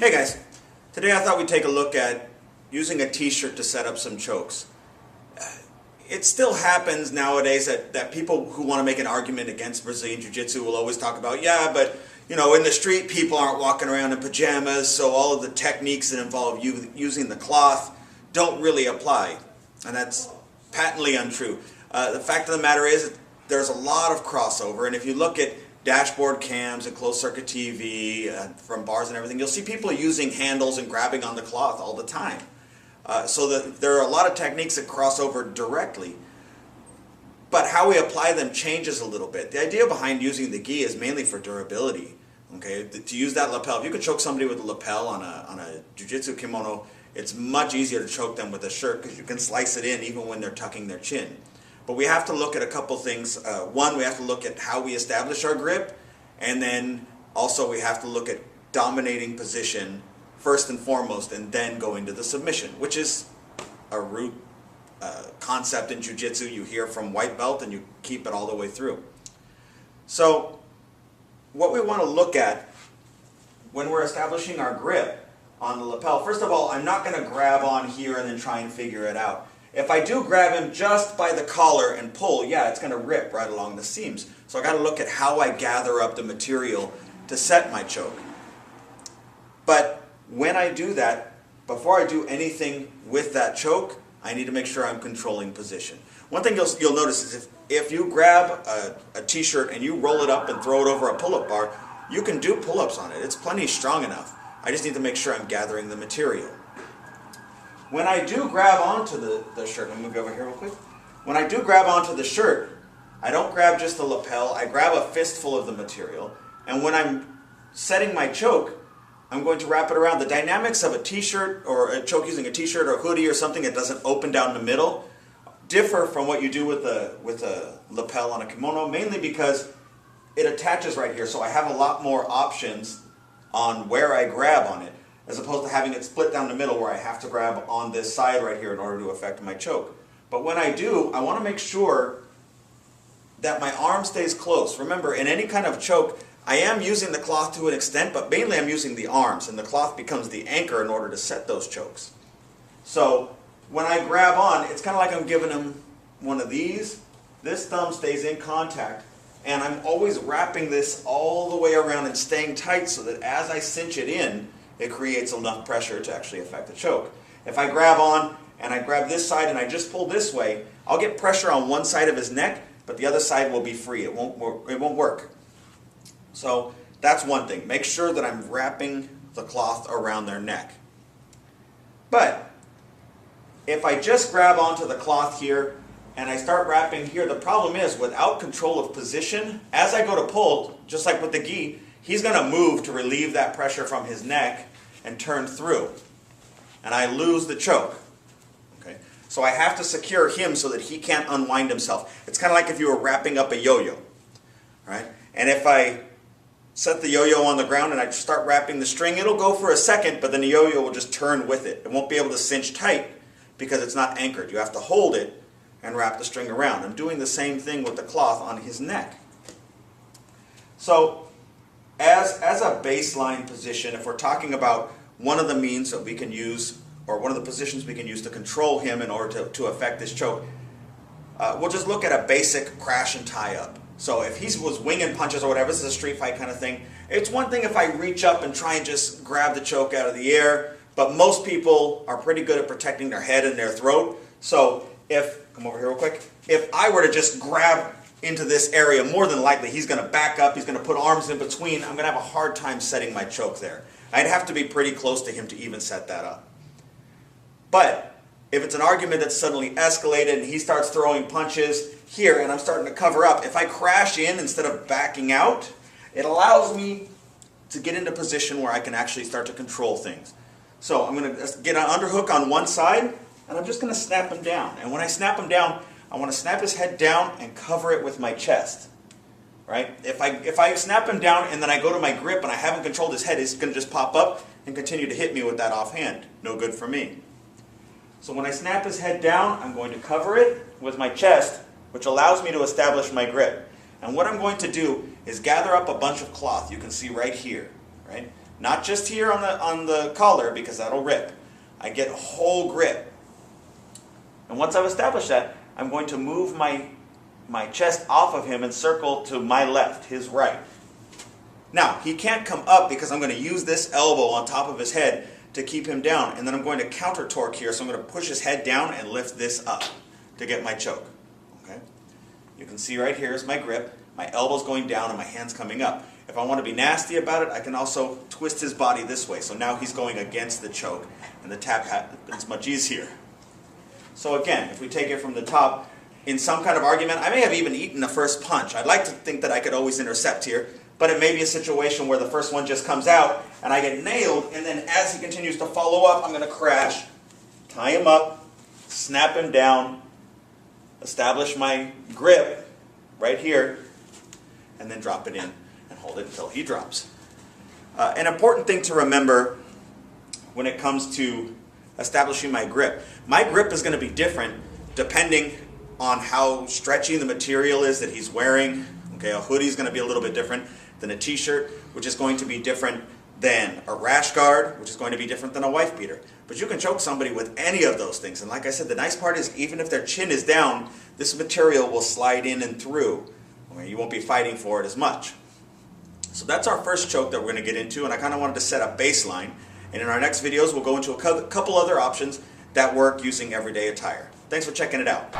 Hey guys, today I thought we'd take a look at using a t-shirt to set up some chokes. It still happens nowadays that people who want to make an argument against Brazilian Jiu-Jitsu will always talk about, yeah, but you know, in the street people aren't walking around in pajamas, so all of the techniques that involve using the cloth don't really apply. And that's patently untrue. The fact of the matter is there's a lot of crossover, and if you look at dashboard cams and closed circuit TV from bars and everything, you'll see people using handles and grabbing on the cloth all the time. So that there are a lot of techniques that cross over directly, but how we apply them changes a little bit. The idea behind using the gi is mainly for durability. Okay, to use that lapel, if you could choke somebody with a lapel on a jiu-jitsu kimono, it's much easier to choke them with a shirt because you can slice it in even when they're tucking their chin. But we have to look at a couple things. One, we have to look at how we establish our grip, and then also we have to look at dominating position first and foremost, and then go into the submission, which is a root concept in jiu-jitsu you hear from white belt, and you keep it all the way through. So what we want to look at when we're establishing our grip on the lapel, first of all, I'm not going to grab on here and then try and figure it out. If I do grab him just by the collar and pull, yeah, it's going to rip right along the seams. So I got to look at how I gather up the material to set my choke. But when I do that, before I do anything with that choke, I need to make sure I'm controlling position. One thing you'll notice is if you grab a t-shirt and you roll it up and throw it over a pull-up bar, you can do pull-ups on it. It's plenty strong enough. I just need to make sure I'm gathering the material. When I do grab onto the shirt, let me move over here real quick. When I do grab onto the shirt, I don't grab just the lapel, I grab a fistful of the material, and when I'm setting my choke, I'm going to wrap it around. The dynamics of a t-shirt or a choke using a t-shirt or hoodie or something that doesn't open down the middle differ from what you do with a lapel on a kimono, mainly because it attaches right here, so I have a lot more options on where I grab on it, as opposed to having it split down the middle where I have to grab on this side right here in order to affect my choke. But when I do, I want to make sure that my arm stays close. Remember, in any kind of choke, I am using the cloth to an extent, but mainly I'm using the arms, and the cloth becomes the anchor in order to set those chokes. So when I grab on, it's kind of like I'm giving him one of these. This thumb stays in contact, and I'm always wrapping this all the way around and staying tight so that as I cinch it in, it creates enough pressure to actually affect the choke. If I grab on and I grab this side and I just pull this way, I'll get pressure on one side of his neck, but the other side will be free. It won't work. So that's one thing. Make sure that I'm wrapping the cloth around their neck. But if I just grab onto the cloth here and I start wrapping here, the problem is without control of position, as I go to pull, just like with the gi, he's going to move to relieve that pressure from his neck and turn through. And I lose the choke. Okay? So I have to secure him so that he can't unwind himself. It's kind of like if you were wrapping up a yo-yo. Right? And if I set the yo-yo on the ground and I start wrapping the string, it'll go for a second, but then the yo-yo will just turn with it. It won't be able to cinch tight because it's not anchored. You have to hold it and wrap the string around. I'm doing the same thing with the cloth on his neck. So as a baseline position, if we're talking about one of the means that we can use, or one of the positions we can use to control him in order to affect this choke, we'll just look at a basic crash and tie up. So if he was winging punches or whatever, this is a street fight kind of thing, it's one thing if I reach up and try and just grab the choke out of the air, but most people are pretty good at protecting their head and their throat. So come over here real quick, if I were to just grab into this area, more than likely he's going to back up, he's going to put arms in between, I'm going to have a hard time setting my choke there. I'd have to be pretty close to him to even set that up. But if it's an argument that's suddenly escalated and he starts throwing punches here and I'm starting to cover up, if I crash in instead of backing out, it allows me to get into a position where I can actually start to control things. So I'm going to get an underhook on one side and I'm just going to snap him down. And when I snap him down, I want to snap his head down and cover it with my chest. Right? If I snap him down and then I go to my grip and I haven't controlled his head, he's going to just pop up and continue to hit me with that offhand. No good for me. So when I snap his head down, I'm going to cover it with my chest, which allows me to establish my grip. And what I'm going to do is gather up a bunch of cloth. You can see right here. Right? Not just here on the collar, because that'll rip. I get a whole grip. And once I've established that, I'm going to move my chest off of him and circle to my left, his right. Now, he can't come up because I'm going to use this elbow on top of his head to keep him down. And then I'm going to counter torque here, so I'm going to push his head down and lift this up to get my choke. Okay? You can see right here is my grip. My elbow's going down and my hand's coming up. If I want to be nasty about it, I can also twist his body this way. So now he's going against the choke, and the tap happens much easier. So again, if we take it from the top, in some kind of argument, I may have even eaten the first punch. I'd like to think that I could always intercept here, but it may be a situation where the first one just comes out and I get nailed, and then as he continues to follow up, I'm going to crash, tie him up, snap him down, establish my grip right here, and then drop it in and hold it until he drops. An important thing to remember when it comes to establishing my grip is going to be different depending on how stretchy the material is that he's wearing. Okay, a hoodie is going to be a little bit different than a t-shirt, which is going to be different than a rash guard, which is going to be different than a wife beater. But you can choke somebody with any of those things. And like I said, the nice part is even if their chin is down, this material will slide in and through. Okay, you won't be fighting for it as much. So that's our first choke that we're going to get into, and I kind of wanted to set a baseline. And in our next videos, we'll go into a couple other options that work using everyday attire. Thanks for checking it out.